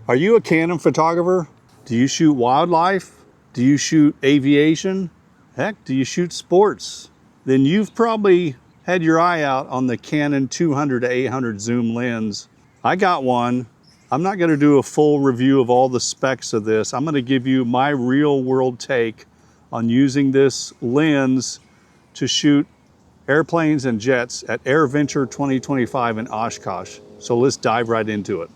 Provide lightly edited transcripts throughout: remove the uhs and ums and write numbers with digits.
Are you a Canon photographer? Do you shoot wildlife? Do you shoot aviation? Heck, do you shoot sports? Then you've probably had your eye out on the Canon 200 to 800 zoom lens. I got one. I'm not going to do a full review of all the specs of this. I'm going to give you my real world take on using this lens to shoot airplanes and jets at AirVenture 2025 in Oshkosh. So let's dive right into it.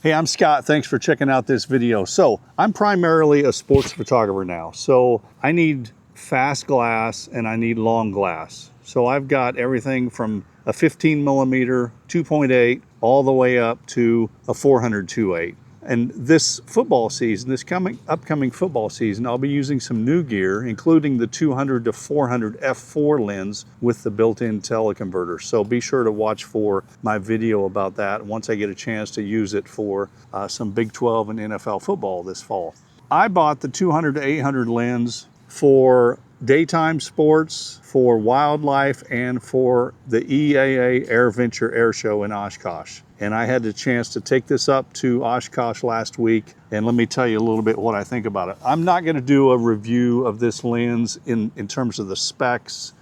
Hey, I'm Scott. Thanks for checking out this video. So I'm primarily a sports photographer now. So I need fast glass and I need long glass. So I've got everything from a 15 millimeter 2.8 all the way up to a 400 2.8. And this football season, this upcoming football season, I'll be using some new gear, including the 200 to 400 f4 lens with the built-in teleconverter. So be sure to watch for my video about that once I get a chance to use it for some Big 12 and NFL football this fall. I bought the 200 to 800 lens for daytime sports, for wildlife, and for the EAA AirVenture Airshow in Oshkosh. And I had the chance to take this up to Oshkosh last week, and let me tell you a little bit what I think about it. I'm not going to do a review of this lens in terms of the specs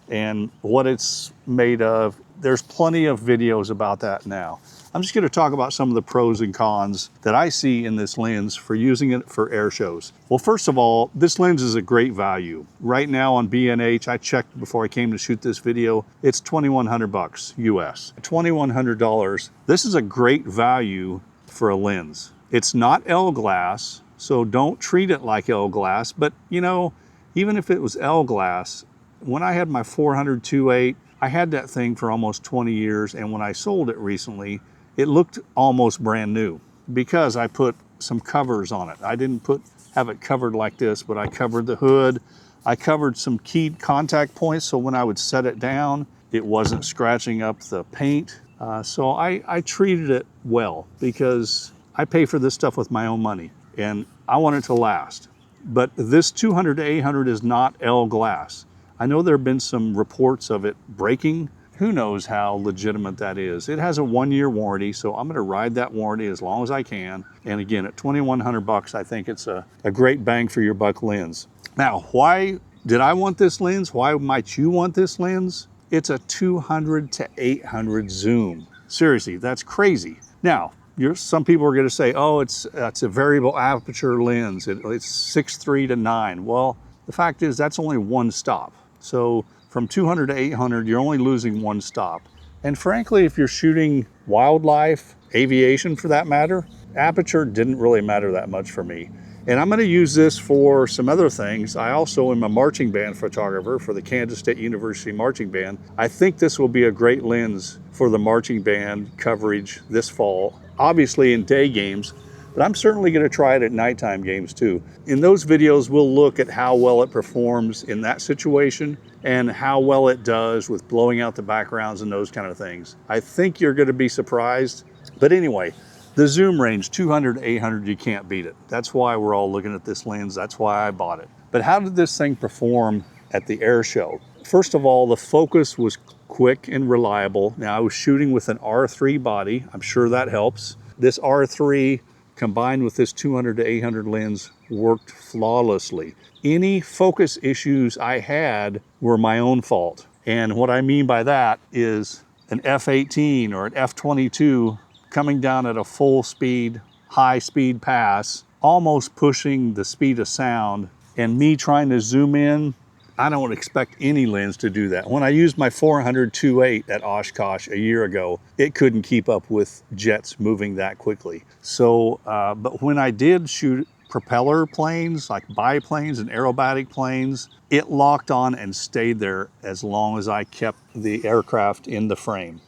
and what it's made of. There's plenty of videos about that now. I'm just going to talk about some of the pros and cons that I see in this lens for using it for air shows. Well, first of all, this lens is a great value. Right now on B&H, I checked before I came to shoot this video, it's $2,100 US. $2,100. This is a great value for a lens. It's not L glass, so don't treat it like L glass, but you know, even if it was L glass, when I had my 400 2.8, I had that thing for almost 20 years, and when I sold it recently, it looked almost brand new because I put some covers on it. I didn't have it covered like this, but I covered the hood. I covered some key contact points, so when I would set it down, it wasn't scratching up the paint. So I treated it well because I pay for this stuff with my own money, and I want it to last. But this 200 to 800 is not L glass. I know there have been some reports of it breaking. Who knows how legitimate that is. It has a 1-year warranty, so I'm gonna ride that warranty as long as I can. And again, at $2,100, I think it's a great bang for your buck lens. Now, why did I want this lens? Why might you want this lens? It's a 200 to 800 zoom. Seriously, that's crazy. Now, some people are gonna say, oh, it's a variable aperture lens. It's 6.3 to 9. Well, the fact is that's only one stop. So from 200 to 800, you're only losing one stop. And frankly, if you're shooting wildlife, aviation for that matter, aperture didn't really matter that much for me. And I'm gonna use this for some other things. I also am a marching band photographer for the Kansas State University Marching Band. I think this will be a great lens for the marching band coverage this fall, obviously in day games, but I'm certainly going to try it at nighttime games too. In those videos, we'll look at how well it performs in that situation and how well it does with blowing out the backgrounds and those kind of things. I think you're going to be surprised. But anyway, the zoom range, 200 to 800, you can't beat it. That's why we're all looking at this lens. That's why I bought it. But how did this thing perform at the air show? First of all, the focus was quick and reliable. Now, I was shooting with an R3 body. I'm sure that helps. This R3 combined with this 200 to 800 lens worked flawlessly. Any focus issues I had were my own fault. And what I mean by that is an F18 or an F22 coming down at a full speed, high speed pass, almost pushing the speed of sound, and me trying to zoom in, I don't expect any lens to do that. When I used my 400 2.8 at Oshkosh a year ago, it couldn't keep up with jets moving that quickly. So, but when I did shoot propeller planes, like biplanes and aerobatic planes, it locked on and stayed there as long as I kept the aircraft in the frame.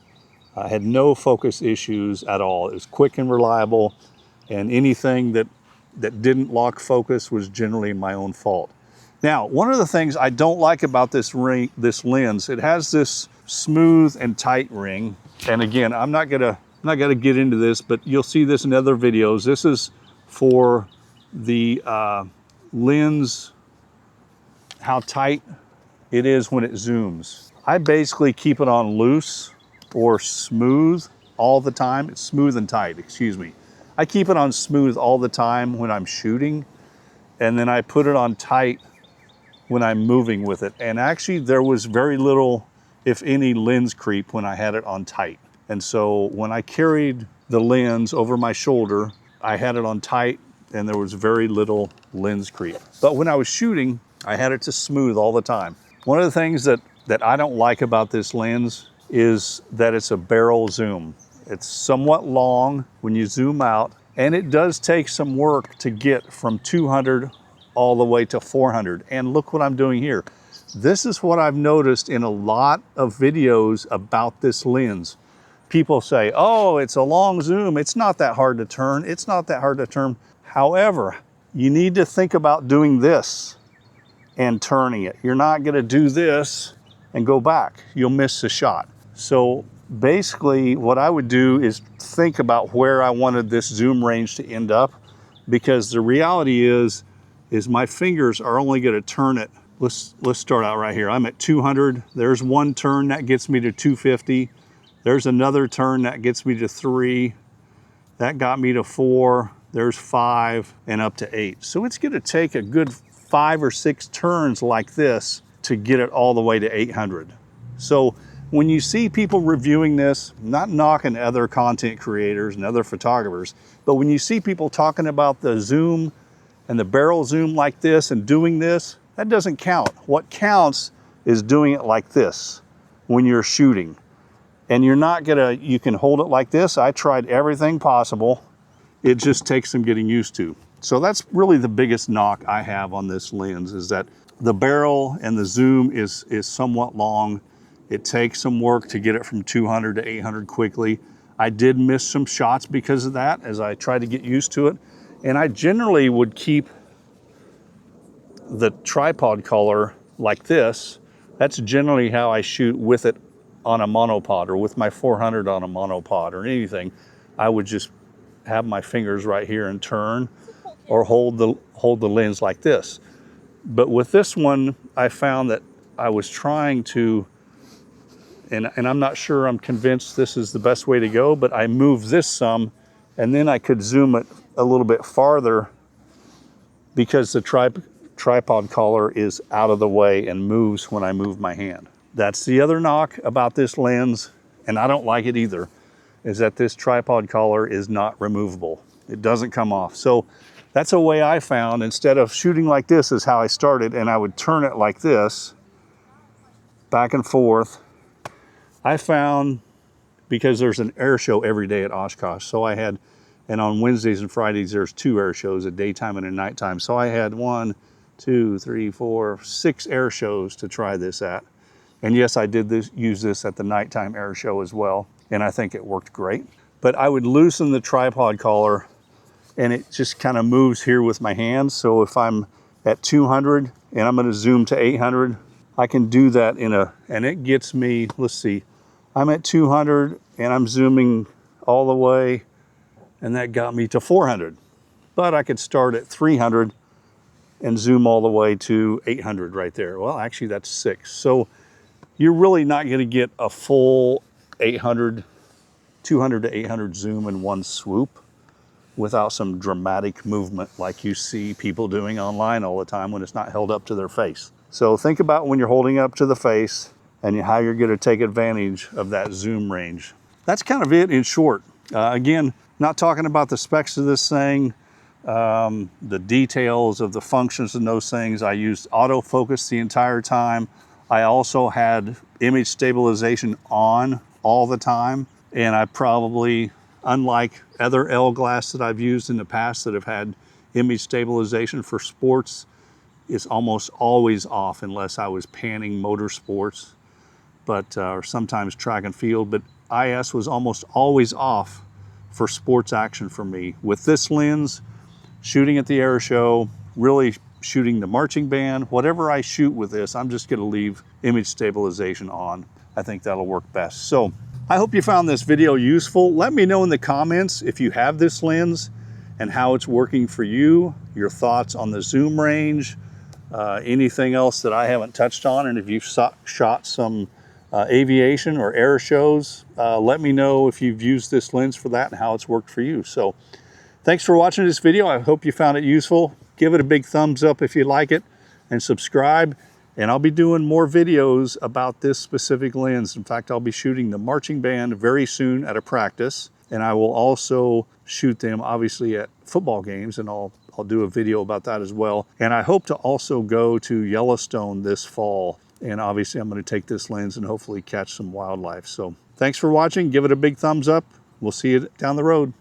I had no focus issues at all. It was quick and reliable, and anything that didn't lock focus was generally my own fault. Now, one of the things I don't like about this lens, it has this smooth and tight ring. And again, I'm not gonna get into this, but you'll see this in other videos. This is for the lens, how tight it is when it zooms. I basically keep it on loose or smooth all the time. It's smooth and tight, excuse me. I keep it on smooth all the time when I'm shooting, and then I put it on tight when I'm moving with it. And actually there was very little, if any, lens creep when I had it on tight. And so when I carried the lens over my shoulder, I had it on tight and there was very little lens creep. But when I was shooting, I had it to smooth all the time. One of the things that I don't like about this lens is that it's a barrel zoom. It's somewhat long when you zoom out, and it does take some work to get from 200 all the way to 400. And look what I'm doing here. This is what I've noticed in a lot of videos about this lens. People say, oh, it's a long zoom. It's not that hard to turn. It's not that hard to turn. However, you need to think about doing this and turning it. You're not gonna do this and go back. You'll miss the shot. So basically what I would do is think about where I wanted this zoom range to end up, because the reality is my fingers are only gonna turn it. Let's start out right here. I'm at 200. There's one turn that gets me to 250. There's another turn that gets me to 3. That got me to 4. There's 5 and up to 8. So it's gonna take a good 5 or 6 turns like this to get it all the way to 800. So when you see people reviewing this, not knocking other content creators and other photographers, but when you see people talking about the zoom and the barrel zoom like this and doing this, that doesn't count. What counts is doing it like this when you're shooting. And you're not gonna, you can hold it like this. I tried everything possible. It just takes some getting used to. So that's really the biggest knock I have on this lens, is that the barrel and the zoom is somewhat long. It takes some work to get it from 200 to 800 quickly. I did miss some shots because of that as I tried to get used to it. And I generally would keep the tripod collar like this. That's generally how I shoot with it on a monopod, or with my 400 on a monopod or anything. I would just have my fingers right here and turn, or hold the lens like this. But with this one, I found that I was trying to, and I'm not sure I'm convinced this is the best way to go, but I moved this some, and then I could zoom it a little bit farther because the tripod collar is out of the way and moves when I move my hand. That's the other knock about this lens, and I don't like it either, is that this tripod collar is not removable. It doesn't come off. So that's a way I found, instead of shooting like this is how I started, and I would turn it like this, back and forth. I found, because there's an air show every day at Oshkosh, so I had, and on Wednesdays and Fridays there's 2 air shows, a daytime and a nighttime. So I had 1, 2, 3, 4, 6 air shows to try this at. And yes, I did use this at the nighttime air show as well, and I think it worked great. But I would loosen the tripod collar, and it just kind of moves here with my hands. So if I'm at 200 and I'm going to zoom to 800, I can do that and it gets me, let's see, I'm at 200 and I'm zooming all the way, and that got me to 400. But I could start at 300 and zoom all the way to 800 right there. Well, actually that's 6. So you're really not going to get a full 200 to 800 zoom in one swoop without some dramatic movement like you see people doing online all the time when it's not held up to their face. So think about when you're holding up to the face and how you're going to take advantage of that zoom range. That's kind of it in short. Again, not talking about the specs of this thing, the details of the functions and those things. I used autofocus the entire time. I also had image stabilization on all the time, and I probably, unlike other L glass that I've used in the past that have had image stabilization for sports, it's almost always off unless I was panning motorsports, but or sometimes track and field. But IS was almost always off for sports action for me. With this lens, shooting at the air show, really shooting the marching band, whatever I shoot with this, I'm just gonna leave image stabilization on. I think that'll work best. So I hope you found this video useful. Let me know in the comments if you have this lens and how it's working for you, your thoughts on the zoom range, anything else that I haven't touched on, and if you've shot some aviation or air shows, let me know if you've used this lens for that and how it's worked for you. So Thanks for watching this video. I hope you found it useful. Give it a big thumbs up if you like it, and subscribe. And I'll be doing more videos about this specific lens. In fact, I'll be shooting the marching band very soon at a practice. And I will also shoot them obviously at football games, and I'll do a video about that as well. And I hope to also go to Yellowstone this fall. And obviously I'm going to take this lens and hopefully catch some wildlife. So thanks for watching. Give it a big thumbs up. We'll see you down the road.